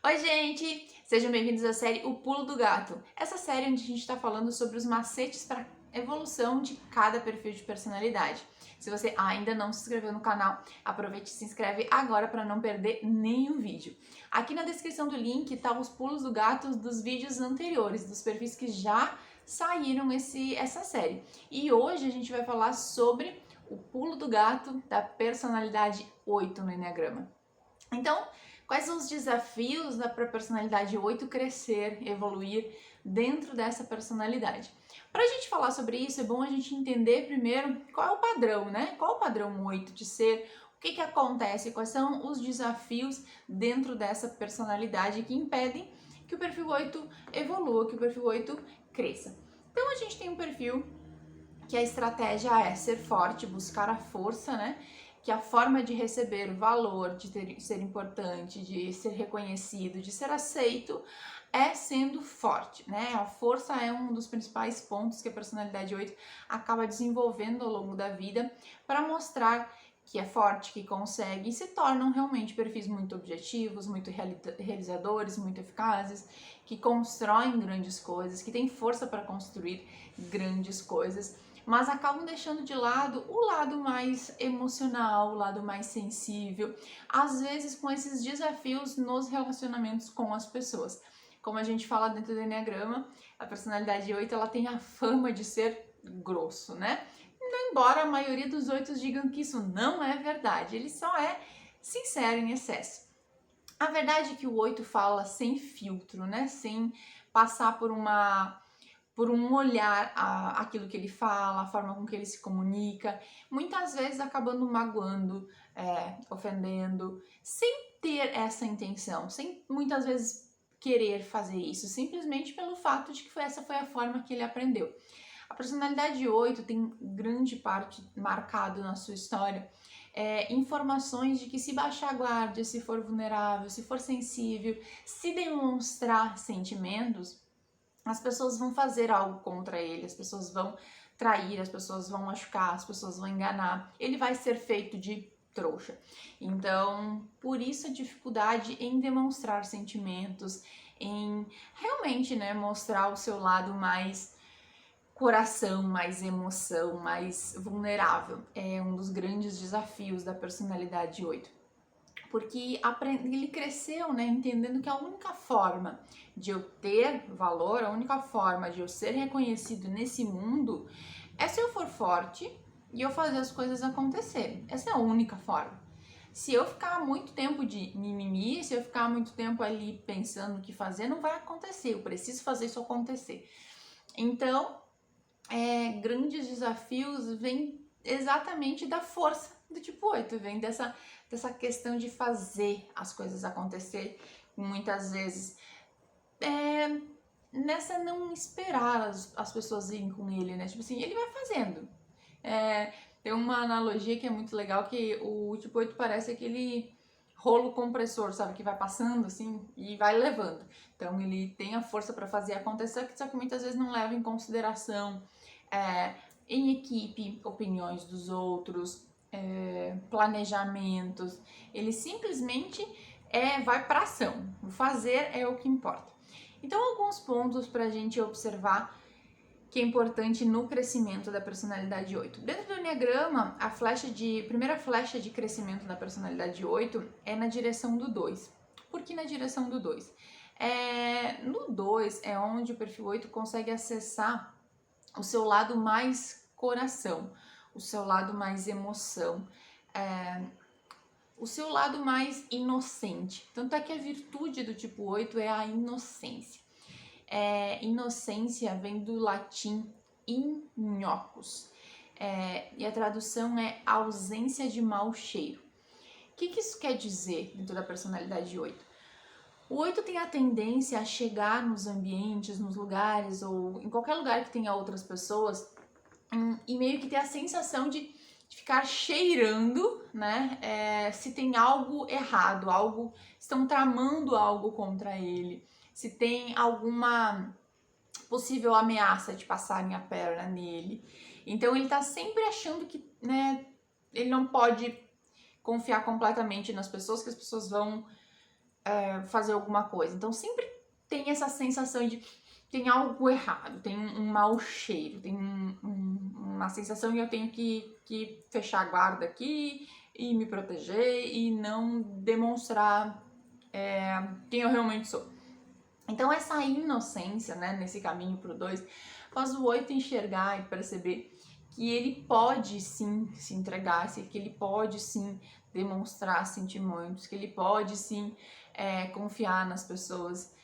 Oi, gente! Sejam bem-vindos à série O Pulo do Gato. Essa série onde a gente está falando sobre os macetes para evolução de cada perfil de personalidade. Se você ainda não se inscreveu no canal, aproveite e se inscreve agora para não perder nenhum vídeo. Aqui na descrição do link tá os pulos do gato dos vídeos anteriores, dos perfis que já saíram essa série. E hoje a gente vai falar sobre o pulo do gato da personalidade 8 no Enneagrama. Então, quais são os desafios para a personalidade 8 crescer, evoluir dentro dessa personalidade? Para a gente falar sobre isso, é bom a gente entender primeiro qual é o padrão, né? Qual é o padrão 8 de ser, o que acontece, quais são os desafios dentro dessa personalidade que impedem que o perfil 8 evolua, que o perfil 8 cresça. Então, a gente tem um perfil que a estratégia é ser forte, buscar a força, né? Que a forma de receber o valor, de ser importante, de ser reconhecido, de ser aceito, é sendo forte, né? A força é um dos principais pontos que a personalidade 8 acaba desenvolvendo ao longo da vida para mostrar que é forte, que consegue e se tornam realmente perfis muito objetivos, muito realizadores, muito eficazes, que constroem grandes coisas, que têm força para construir grandes coisas, mas acabam deixando de lado o lado mais emocional, o lado mais sensível, às vezes com esses desafios nos relacionamentos com as pessoas. Como a gente fala dentro do Enneagrama, a personalidade 8 ela tem a fama de ser grosso, né? Embora a maioria dos 8 digam que isso não é verdade, ele só é sincero em excesso. A verdade é que o 8 fala sem filtro, né? Sem passar por um olhar aquilo que ele fala, a forma com que ele se comunica, muitas vezes acabando magoando, ofendendo, sem ter essa intenção, sem muitas vezes querer fazer isso, simplesmente pelo fato de que essa foi a forma que ele aprendeu. A personalidade 8 tem grande parte marcado na sua história informações de que se baixar a guarda, se for vulnerável, se for sensível, se demonstrar sentimentos, as pessoas vão fazer algo contra ele, as pessoas vão trair, as pessoas vão machucar, as pessoas vão enganar. Ele vai ser feito de trouxa. Então, por isso a dificuldade em demonstrar sentimentos, em realmente, né, mostrar o seu lado mais coração, mais emoção, mais vulnerável. É um dos grandes desafios da personalidade 8. Porque ele cresceu, né, entendendo que a única forma de eu ter valor, a única forma de eu ser reconhecido nesse mundo é se eu for forte e eu fazer as coisas acontecerem. Essa é a única forma. Se eu ficar muito tempo de mimimi, se eu ficar muito tempo ali pensando o que fazer, não vai acontecer. Eu preciso fazer isso acontecer. Então, grandes desafios vêm exatamente da força do tipo 8, vem dessa questão de fazer as coisas acontecer, muitas vezes nessa não esperar as pessoas irem com ele, né? Tipo assim, ele vai fazendo. Tem uma analogia que é muito legal, que o tipo 8 parece aquele rolo compressor, sabe? Que vai passando assim e vai levando. Então ele tem a força para fazer acontecer, só que muitas vezes não leva em consideração em equipe, opiniões dos outros, planejamentos. Ele simplesmente vai para ação. O fazer é o que importa. Então, alguns pontos para a gente observar que é importante no crescimento da personalidade 8. Dentro do Enneagrama, a primeira flecha de crescimento da personalidade 8 é na direção do 2. Por que na direção do 2? No 2 é onde o perfil 8 consegue acessar o seu lado mais coração, o seu lado mais emoção, o seu lado mais inocente. Tanto é que a virtude do tipo 8 é a inocência. Inocência vem do latim inocus, e a tradução é ausência de mau cheiro. O que isso quer dizer dentro da personalidade 8? O 8 tem a tendência a chegar nos ambientes, nos lugares ou em qualquer lugar que tenha outras pessoas e meio que ter a sensação de ficar cheirando, né? Se tem algo errado, estão tramando algo contra ele, se tem alguma possível ameaça de passarem a perna nele. Então ele tá sempre achando que, né, ele não pode confiar completamente nas pessoas, que as pessoas vão fazer alguma coisa. Então sempre tem essa sensação de tem algo errado, tem um mau cheiro, tem uma sensação que eu tenho que fechar a guarda aqui e me proteger e não demonstrar quem eu realmente sou. Então essa inocência, né, nesse caminho pro 2, faz o 8 enxergar e perceber que ele pode sim se entregar, que ele pode sim demonstrar sentimentos, que ele pode sim confiar nas pessoas,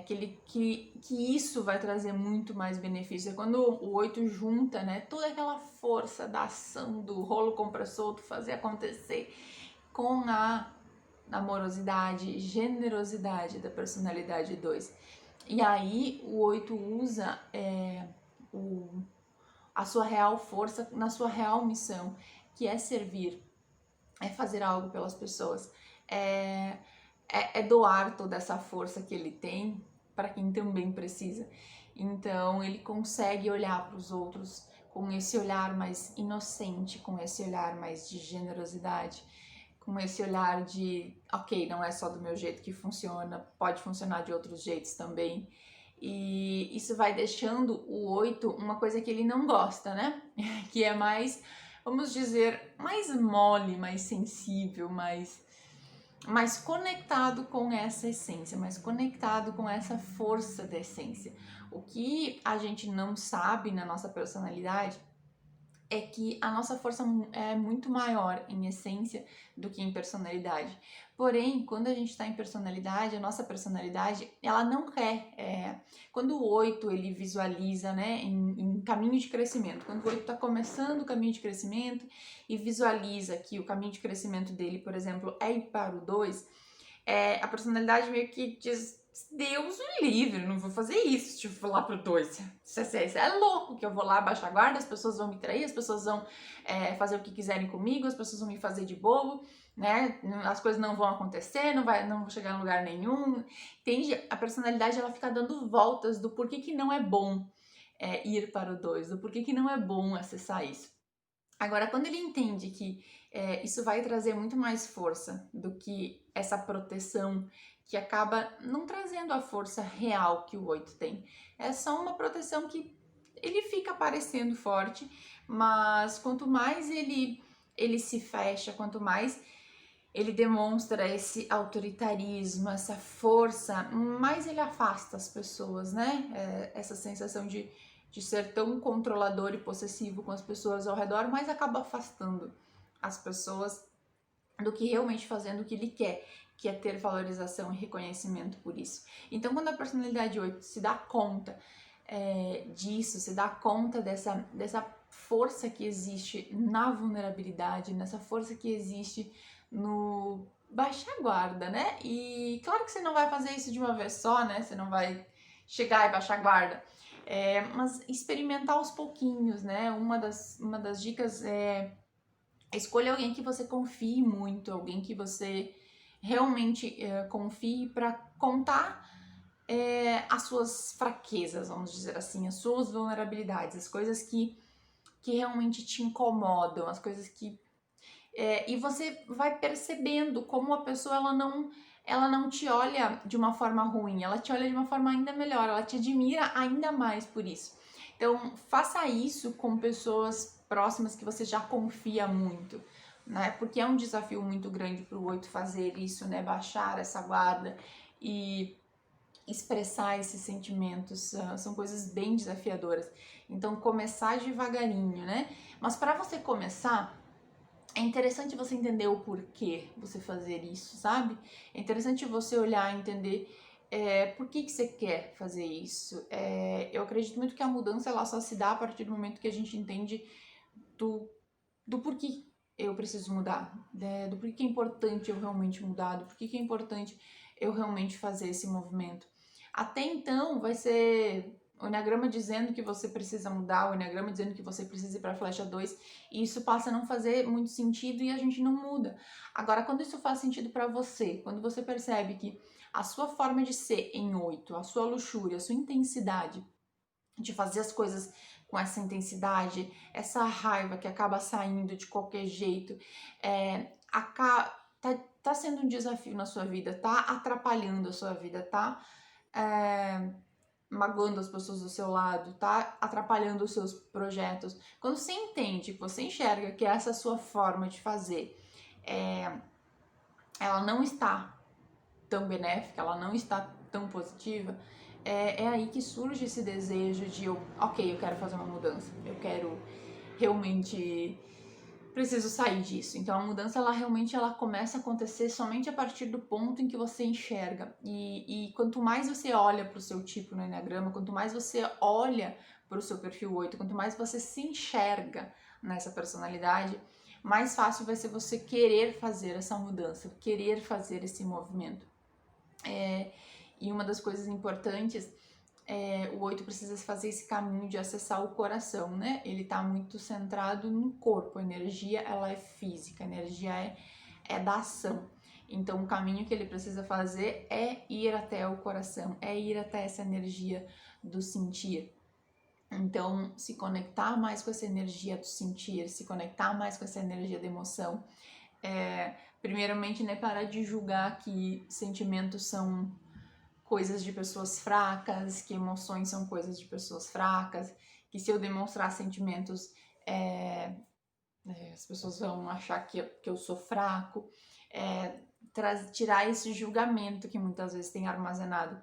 que isso vai trazer muito mais benefício. É quando o 8 junta, né, toda aquela força da ação, do rolo compressor, do fazer acontecer, com a amorosidade, generosidade da personalidade 2. E aí o 8 usa a sua real força na sua real missão, que é servir, é fazer algo pelas pessoas, é doar toda essa força que ele tem para quem também precisa. Então ele consegue olhar para os outros com esse olhar mais inocente, com esse olhar mais de generosidade, com esse olhar de, ok, não é só do meu jeito que funciona, pode funcionar de outros jeitos também. E isso vai deixando o 8 uma coisa que ele não gosta, né? Que é mais, vamos dizer, mais mole, mais sensível, mais conectado com essa essência, mais conectado com essa força da essência. O que a gente não sabe na nossa personalidade é que a nossa força é muito maior em essência do que em personalidade. Porém, quando a gente está em personalidade, a nossa personalidade, ela não quer. Quando o 8 ele visualiza, né, em caminho de crescimento, quando o 8 está começando o caminho de crescimento e visualiza que o caminho de crescimento dele, por exemplo, é ir para o 2, a personalidade meio que diz: Deus me livre, não vou fazer isso, tipo, vou lá pro 2. Isso é louco que eu vou lá baixar a guarda, as pessoas vão me trair, as pessoas vão fazer o que quiserem comigo, as pessoas vão me fazer de bobo, né? As coisas não vão acontecer, não vou chegar em lugar nenhum. Entende? A personalidade, ela fica dando voltas do porquê que não é bom ir para o 2, do porquê que não é bom acessar isso. Agora, quando ele entende que isso vai trazer muito mais força do que essa proteção que acaba não trazendo a força real que o 8 tem. É só uma proteção que ele fica parecendo forte, mas quanto mais ele se fecha, quanto mais ele demonstra esse autoritarismo, essa força, mais ele afasta as pessoas, né? Essa sensação de ser tão controlador e possessivo com as pessoas ao redor, mais acaba afastando as pessoas do que realmente fazendo o que ele quer, que é ter valorização e reconhecimento por isso. Então, quando a personalidade 8 se dá conta disso, se dá conta dessa força que existe na vulnerabilidade, nessa força que existe no baixar a guarda, né? E claro que você não vai fazer isso de uma vez só, né? Você não vai chegar e baixar a guarda. Mas experimentar aos pouquinhos, né? Uma das dicas é escolha alguém que você confie muito, alguém que você realmente confie para contar as suas fraquezas, vamos dizer assim, as suas vulnerabilidades, as coisas que realmente te incomodam, as coisas que... e você vai percebendo como a pessoa ela não te olha de uma forma ruim, ela te olha de uma forma ainda melhor, ela te admira ainda mais por isso. Então, faça isso com pessoas próximas que você já confia muito, né? Porque é um desafio muito grande para o 8 fazer isso, né? Baixar essa guarda e expressar esses sentimentos, são coisas bem desafiadoras. Então, começar devagarinho, né? Mas para você começar, é interessante você entender o porquê você fazer isso, sabe? É interessante você olhar e entender por que você quer fazer isso. Eu acredito muito que a mudança ela só se dá a partir do momento que a gente entende do porquê eu preciso mudar, do porquê é importante eu realmente mudar, do porquê é importante eu realmente fazer esse movimento. Até então vai ser o Enneagrama dizendo que você precisa mudar, o Enneagrama dizendo que você precisa ir para a flecha 2, e isso passa a não fazer muito sentido e a gente não muda. Agora, quando isso faz sentido para você, quando você percebe que a sua forma de ser em 8, a sua luxúria, a sua intensidade de fazer as coisas com essa intensidade, essa raiva que acaba saindo de qualquer jeito, tá tá sendo um desafio na sua vida, tá atrapalhando a sua vida, tá magoando as pessoas do seu lado, tá atrapalhando os seus projetos. Quando você entende, que você enxerga que essa sua forma de fazer, ela não está tão benéfica, ela não está tão positiva, é aí que surge esse desejo de, ok, eu quero fazer uma mudança, eu quero realmente, preciso sair disso. Então a mudança, ela realmente começa a acontecer somente a partir do ponto em que você enxerga. E quanto mais você olha para o seu tipo no Enneagrama, quanto mais você olha para o seu perfil 8, quanto mais você se enxerga nessa personalidade, mais fácil vai ser você querer fazer essa mudança, querer fazer esse movimento. E uma das coisas importantes, o 8 precisa fazer esse caminho de acessar o coração, né? Ele tá muito centrado no corpo, a energia, ela é física, a energia é da ação. Então, o caminho que ele precisa fazer é ir até o coração, é ir até essa energia do sentir. Então, se conectar mais com essa energia do sentir, se conectar mais com essa energia da emoção, primeiramente, né, parar de julgar que sentimentos são coisas de pessoas fracas, que emoções são coisas de pessoas fracas, que se eu demonstrar sentimentos, as pessoas vão achar que eu sou fraco, tirar esse julgamento que muitas vezes tem armazenado,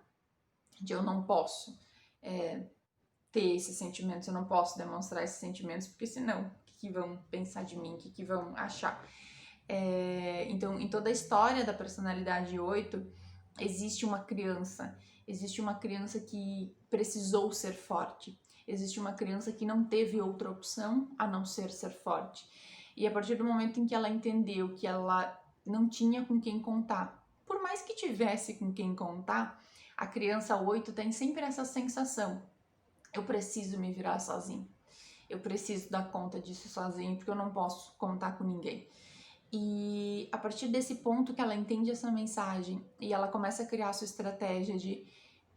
de eu não posso ter esses sentimentos, eu não posso demonstrar esses sentimentos, porque senão, o que vão pensar de mim, o que vão achar? Então, em toda a história da personalidade 8, existe uma criança que precisou ser forte, existe uma criança que não teve outra opção a não ser forte. E a partir do momento em que ela entendeu que ela não tinha com quem contar, por mais que tivesse com quem contar, a criança 8 tem sempre essa sensação: eu preciso me virar sozinho, eu preciso dar conta disso sozinho, porque eu não posso contar com ninguém. E a partir desse ponto que ela entende essa mensagem e ela começa a criar a sua estratégia de,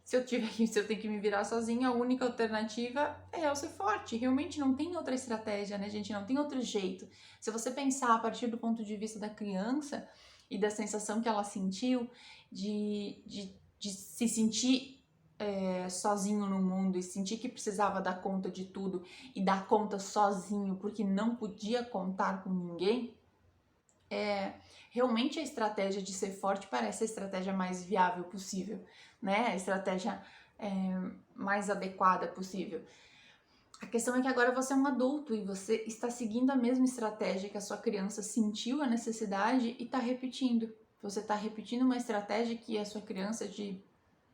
se eu tenho que me virar sozinha, a única alternativa é eu ser forte. Realmente não tem outra estratégia, né, gente? Não tem outro jeito. Se você pensar a partir do ponto de vista da criança e da sensação que ela sentiu de se sentir sozinho no mundo e sentir que precisava dar conta de tudo e dar conta sozinho porque não podia contar com ninguém, realmente a estratégia de ser forte parece a estratégia mais viável possível, né? A estratégia mais adequada possível. A questão é que agora você é um adulto e você está seguindo a mesma estratégia que a sua criança sentiu a necessidade e está repetindo. Você está repetindo uma estratégia que a sua criança de,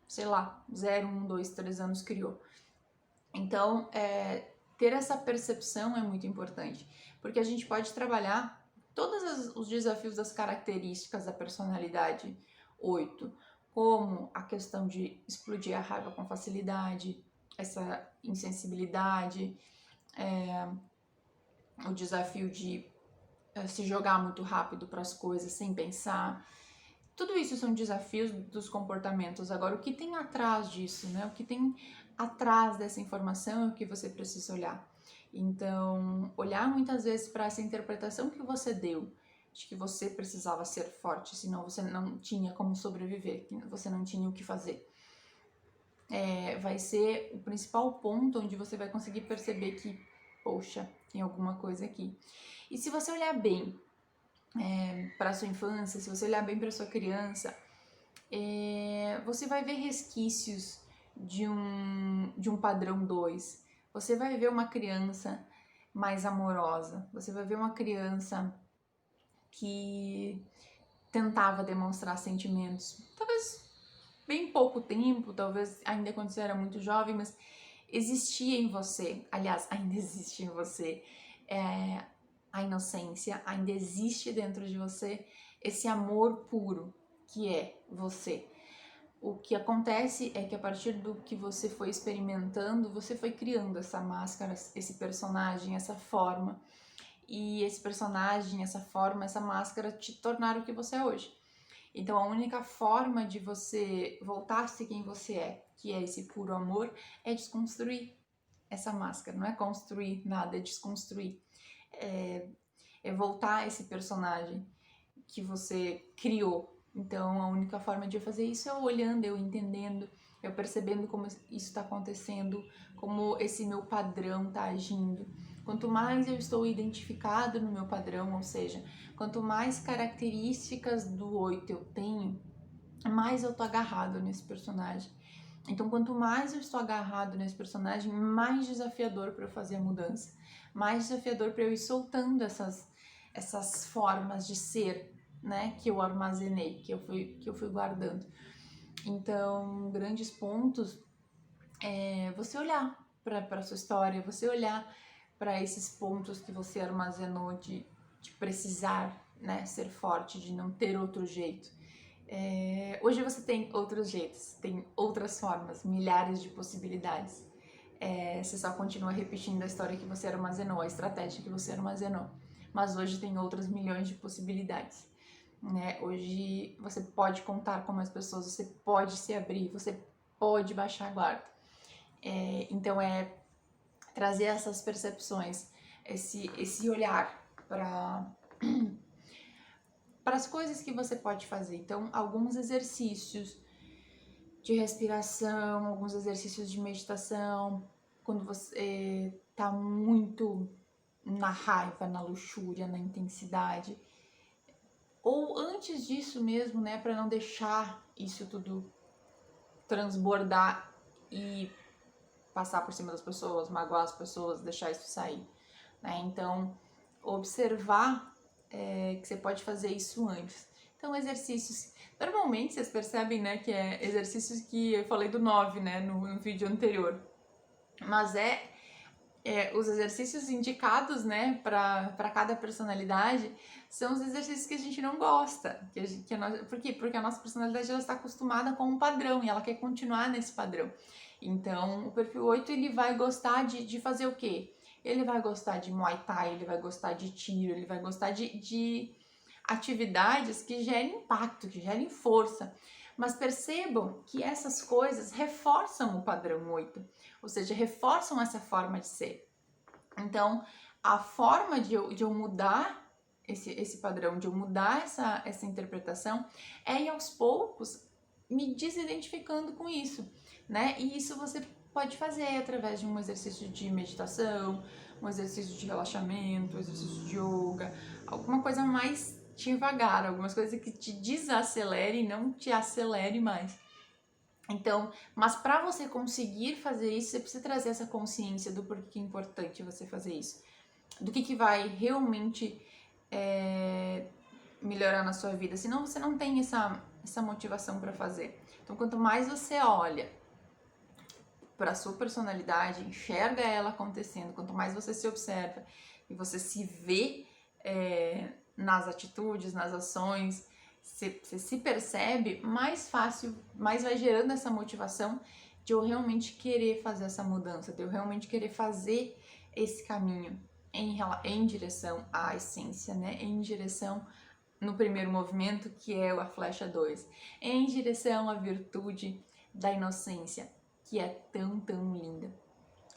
sei lá, 0, 1, 2, 3 anos criou. Então, ter essa percepção é muito importante, porque a gente pode trabalhar todos os desafios das características da personalidade 8, como a questão de explodir a raiva com facilidade, essa insensibilidade, o desafio de se jogar muito rápido para as coisas sem pensar. Tudo isso são desafios dos comportamentos. Agora, o que tem atrás disso, né? O que tem atrás dessa informação é o que você precisa olhar. Então, olhar muitas vezes para essa interpretação que você deu, de que você precisava ser forte, senão você não tinha como sobreviver, que você não tinha o que fazer. Vai ser o principal ponto onde você vai conseguir perceber que, poxa, tem alguma coisa aqui. E se você olhar bem para sua infância, se você olhar bem para sua criança, você vai ver resquícios de um padrão 2. Você vai ver uma criança mais amorosa, você vai ver uma criança que tentava demonstrar sentimentos, talvez bem pouco tempo, talvez ainda quando você era muito jovem, mas existia em você, aliás, ainda existe em você a inocência, ainda existe dentro de você esse amor puro que é você. O que acontece é que a partir do que você foi experimentando, você foi criando essa máscara, esse personagem, essa forma. E esse personagem, essa forma, essa máscara te tornaram o que você é hoje. Então a única forma de você voltar a ser quem você é, que é esse puro amor, é desconstruir essa máscara. Não é construir nada, é desconstruir. É voltar a esse personagem que você criou. Então, a única forma de eu fazer isso é eu olhando, eu entendendo, eu percebendo como isso está acontecendo, como esse meu padrão está agindo. Quanto mais eu estou identificado no meu padrão, ou seja, quanto mais características do 8 eu tenho, mais eu tô agarrado nesse personagem. Então, quanto mais eu estou agarrado nesse personagem, mais desafiador para eu fazer a mudança, mais desafiador para eu ir soltando essas formas de ser, né, que eu armazenei, que eu fui guardando. Então, grandes pontos é você olhar para a sua história, você olhar para esses pontos que você armazenou de precisar, né, ser forte, de não ter outro jeito. Hoje você tem outros jeitos, tem outras formas, milhares de possibilidades. Você só continua repetindo a história que você armazenou, a estratégia que você armazenou. Mas hoje tem outras milhões de possibilidades. Né? Hoje você pode contar com mais pessoas, você pode se abrir, você pode baixar a guarda. Então trazer essas percepções, esse olhar para as coisas que você pode fazer. Então, alguns exercícios de respiração, alguns exercícios de meditação, quando você tá muito na raiva, na luxúria, na intensidade, ou antes disso mesmo, né, para não deixar isso tudo transbordar e passar por cima das pessoas, magoar as pessoas, deixar isso sair, né? Então, observar que você pode fazer isso antes. Então, exercícios, normalmente vocês percebem, né, que é exercícios que eu falei do 9, né, no vídeo anterior, mas os exercícios indicados, né, para cada personalidade são os exercícios que a gente não gosta. Por quê? Porque a nossa personalidade ela está acostumada com um padrão e ela quer continuar nesse padrão. Então, o perfil 8 ele vai gostar de fazer o quê? Ele vai gostar de Muay Thai, ele vai gostar de tiro, ele vai gostar de atividades que gerem impacto, que gerem força. Mas percebam que essas coisas reforçam o padrão 8, ou seja, reforçam essa forma de ser. Então, a forma de eu mudar esse padrão, de eu mudar essa interpretação, é ir aos poucos me desidentificando com isso, né? E isso você pode fazer através de um exercício de meditação, um exercício de relaxamento, um exercício de yoga, alguma coisa mais devagar, algumas coisas que te desacelere e não te acelere mais. Então, mas para você conseguir fazer isso, você precisa trazer essa consciência do porquê é importante você fazer isso, do que vai realmente melhorar na sua vida, senão você não tem essa motivação para fazer. Então, quanto mais você olha para a sua personalidade, enxerga ela acontecendo, quanto mais você se observa e você se vê nas atitudes, nas ações, você se percebe, mais fácil, mais vai gerando essa motivação de eu realmente querer fazer essa mudança, de eu realmente querer fazer esse caminho em direção à essência, né? Em direção no primeiro movimento, que é a flecha 2, em direção à virtude da inocência, que é tão, tão linda.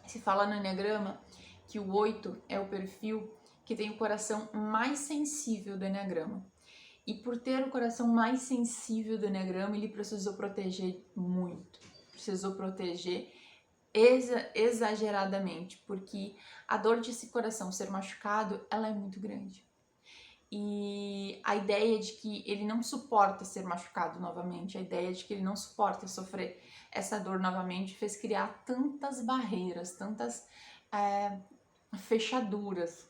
Se fala no Eneagrama que o 8 é o perfil que tem o coração mais sensível do Eneagrama. E por ter o coração mais sensível do Eneagrama, ele precisou proteger muito. Precisou proteger exageradamente, porque a dor desse coração ser machucado, ela é muito grande. E a ideia de que ele não suporta ser machucado novamente, a ideia de que ele não suporta sofrer essa dor novamente, fez criar tantas barreiras, tantas fechaduras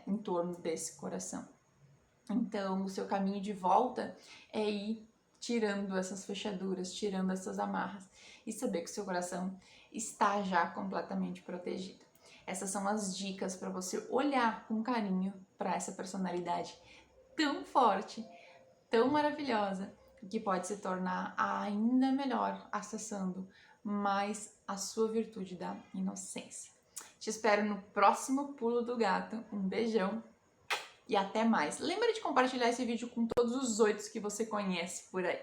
em torno desse coração. Então, o seu caminho de volta é ir tirando essas fechaduras, tirando essas amarras e saber que o seu coração está já completamente protegido. Essas são as dicas para você olhar com carinho para essa personalidade tão forte, tão maravilhosa, que pode se tornar ainda melhor acessando mais a sua virtude da inocência. Te espero no próximo Pulo do Gato. Um beijão e até mais. Lembra de compartilhar esse vídeo com todos os 8 que você conhece por aí.